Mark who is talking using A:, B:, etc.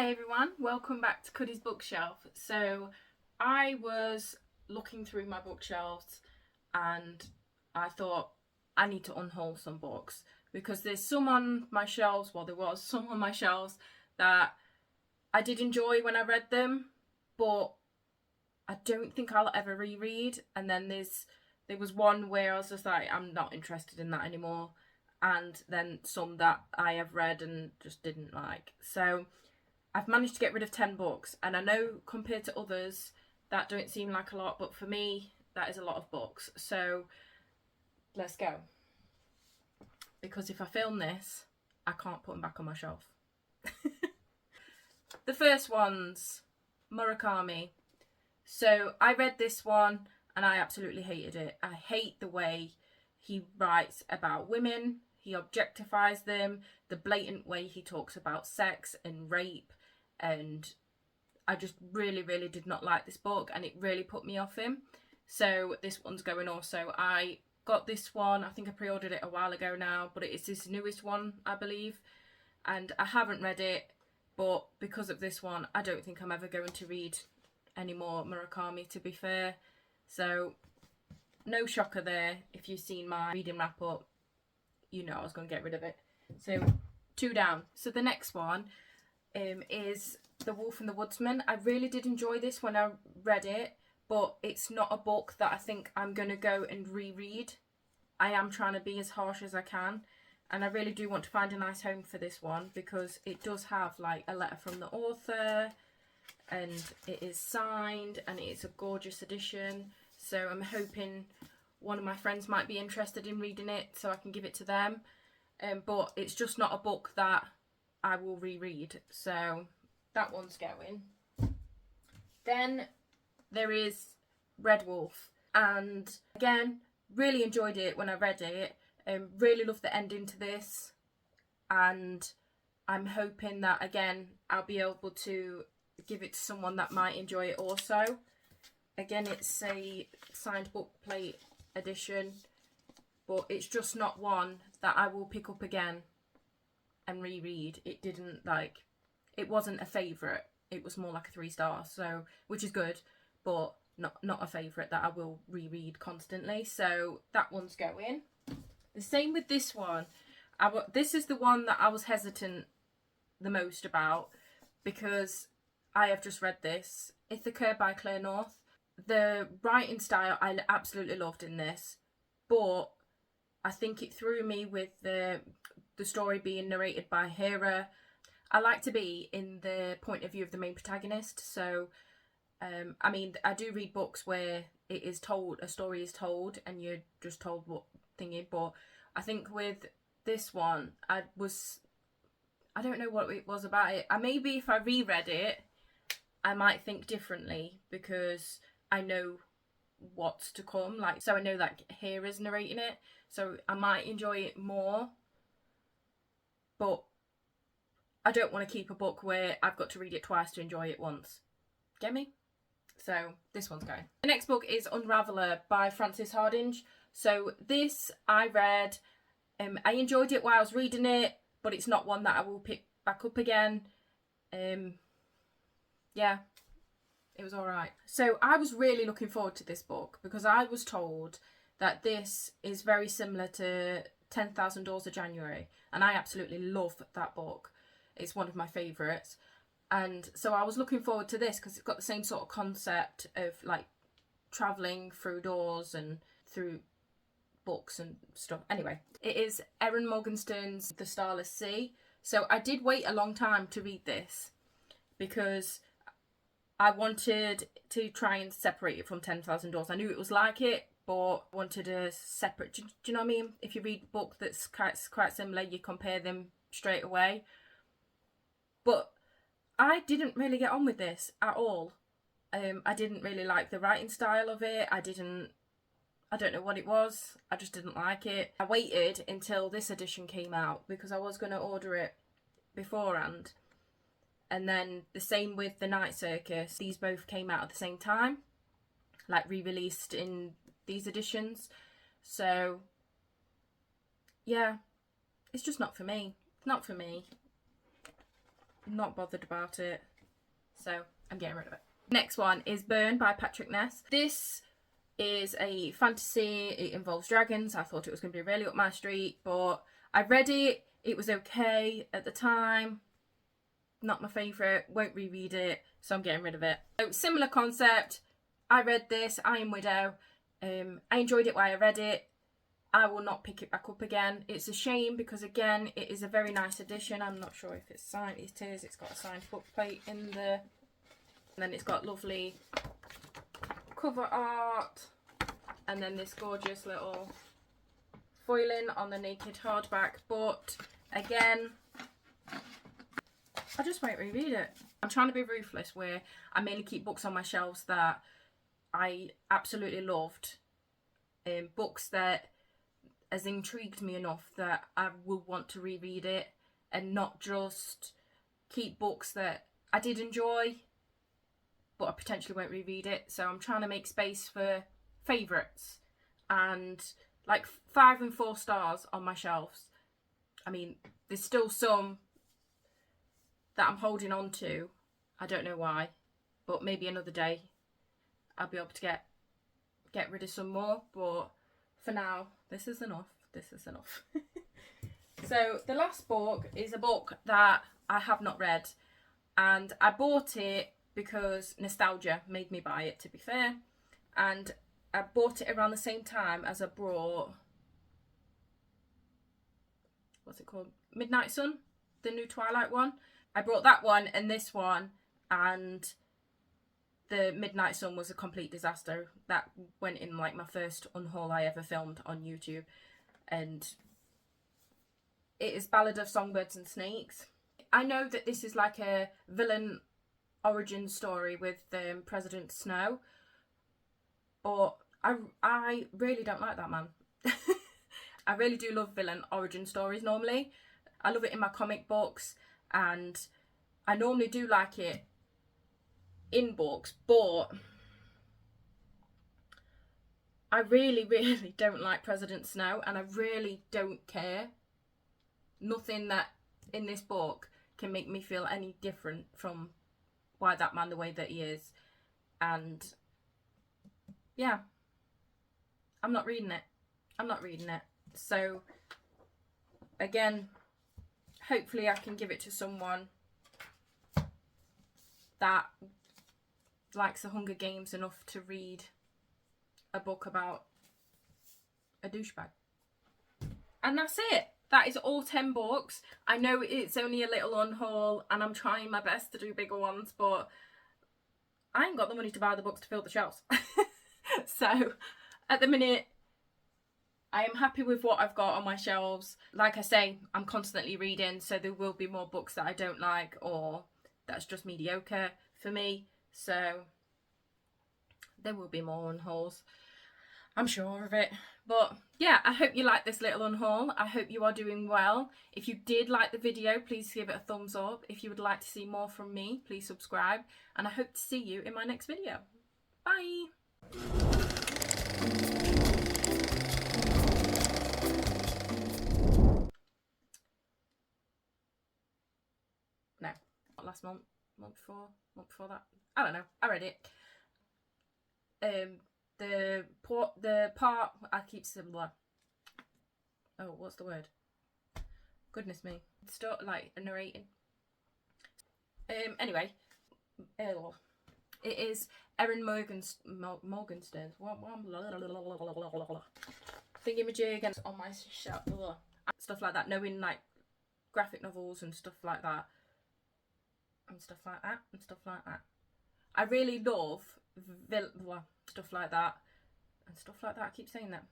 A: Hey everyone, welcome back to Cuddy's bookshelf. So I was looking through my bookshelves and I thought I need to unhaul some books because there's some on my shelves, there was some on my shelves that I did enjoy when I read them, but I don't think I'll ever reread. And then there was one where I was just like, I'm not interested in that anymore. And then some that I have read and just didn't like. So I've managed to get rid of 10 books, and I know compared to others that don't seem like a lot, but for me that is a lot of books. So let's go, because if I film this I can't put them back on my shelf. The first one's Murakami. So I read this one and I absolutely hated it. I hate the way he writes about women, he objectifies them, the blatant way he talks about sex and rape, and I just really did not like this book, and it really put me off him. So this one's going also. I got this one, I think I pre-ordered it a while ago now, but it is his newest one, I believe, and I haven't read it, but because of this one I don't think I'm ever going to read any more Murakami, to be fair. So no shocker there. If you've seen my reading wrap up, you know I was going to get rid of it. So 2 down. So the next one is The Wolf and the Woodsman. I really did enjoy this when I read it, but it's not a book that I think I'm going to go and reread. I am trying to be as harsh as I can, and I really do want to find a nice home for this one because it does have like a letter from the author, and it is signed, and it's a gorgeous edition. So I'm hoping one of my friends might be interested in reading it so I can give it to them. But it's just not a book that I will reread. So that one's going. Then there is Red Wolf. And again, really enjoyed it when I read it. Really loved the ending to this. And I'm hoping that, again, I'll be able to give it to someone that might enjoy it also. Again, it's a signed book plate edition, but it's just not one that I will pick up again and reread. It wasn't a favourite. It was more like a 3 star, so which is good, but not a favourite that I will reread constantly. So that one's going. The same with this one. This is the one that I was hesitant the most about because I have just read this. Ithaca by Claire North. The writing style I absolutely loved in this, but I think it threw me with the story being narrated by Hera. I like to be in the point of view of the main protagonist, so I mean, I do read books where it is told, a story is told and you're just told what thingy, but I think with this one I don't know what it was about it. Maybe if I reread it I might think differently because I know what's to come, so I know that Hera's narrating it, so I might enjoy it more. But I don't want to keep a book where I've got to read it twice to enjoy it once. Get me? So this one's going. The next book is Unraveller by Frances Hardinge. So this I read, I enjoyed it while I was reading it, but it's not one that I will pick back up again. Yeah, it was alright. So I was really looking forward to this book because I was told that this is very similar to 10,000 Doors of January, and I absolutely love that book. It's one of my favourites, and so I was looking forward to this because it's got the same sort of concept of like travelling through doors and through books and stuff. Anyway, it is Erin Morgenstern's The Starless Sea. So I did wait a long time to read this because I wanted to try and separate it from 10,000 Doors. I knew it was like it, but I wanted a separate... Do you know what I mean? If you read a book that's quite similar, you compare them straight away. But I didn't really get on with this at all. I didn't really like the writing style of it. I don't know what it was. I just didn't like it. I waited until this edition came out because I was going to order it beforehand. And then the same with The Night Circus. These both came out at the same time, like re-released in these editions. So yeah, it's just not for me. Not for me. Not bothered about it. So I'm getting rid of it. Next one is Burn by Patrick Ness. This is a fantasy. It involves dragons. I thought it was going to be really up my street, but I read it. It was okay at the time. Not my favourite. Won't reread it, so I'm getting rid of it. So similar concept. I read this. I Am Widow. I enjoyed it while I read it. I will not pick it back up again. It's a shame because, again, it is a very nice edition. I'm not sure if it's signed. It is. It's got a signed book plate in there. And then it's got lovely cover art. And then this gorgeous little foiling on the naked hardback. But, again, I just won't reread it. I'm trying to be ruthless where I mainly keep books on my shelves that I absolutely loved. Books that has intrigued me enough that I will want to reread it, and not just keep books that I did enjoy but I potentially won't reread it. So I'm trying to make space for favourites, and like 5 and 4 stars on my shelves. I mean, there's still some that I'm holding on to. I don't know why, but maybe another day I'll be able to get rid of some more, but for now, this is enough. This is enough. So the last book is a book that I have not read, and I bought it because nostalgia made me buy it, to be fair, and I bought it around the same time as I brought, what's it called? Midnight Sun, the new Twilight one. I brought that one and this one, and the Midnight Sun was a complete disaster. That went in like my first unhaul I ever filmed on YouTube. And it is Ballad of Songbirds and Snakes. I know that this is like a villain origin story with President Snow, but I really don't like that man. I really do love villain origin stories normally. I love it in my comic books, and I normally do like it in books, but I really, really don't like President Snow, and I really don't care. Nothing that in this book can make me feel any different from why that man the way that he is. And yeah, I'm not reading it. I'm not reading it. So again, hopefully I can give it to someone that likes the Hunger Games enough to read a book about a douchebag. And that's it. That is all 10 books. I know it's only a little unhaul and I'm trying my best to do bigger ones, but I ain't got the money to buy the books to fill the shelves. So at the minute, I am happy with what I've got on my shelves. Like I say, I'm constantly reading, so there will be more books that I don't like or that's just mediocre for me. So there will be more unhauls. I'm sure of it. But yeah, I hope you like this little unhaul. I hope you are doing well. If you did like the video, please give it a thumbs up. If you would like to see more from me, please subscribe. And I hope to see you in my next video. Bye. No, not last month. Month before that. I don't know. I read it. The part I keep similar. Oh, what's the word? Goodness me. Start like narrating. Anyway, it is Erin Morganstern's thingamajig and on my shelf, stuff like that. Knowing like graphic novels and stuff like that. And stuff like that. And stuff like that. I really love stuff like that. And stuff like that. I keep saying that.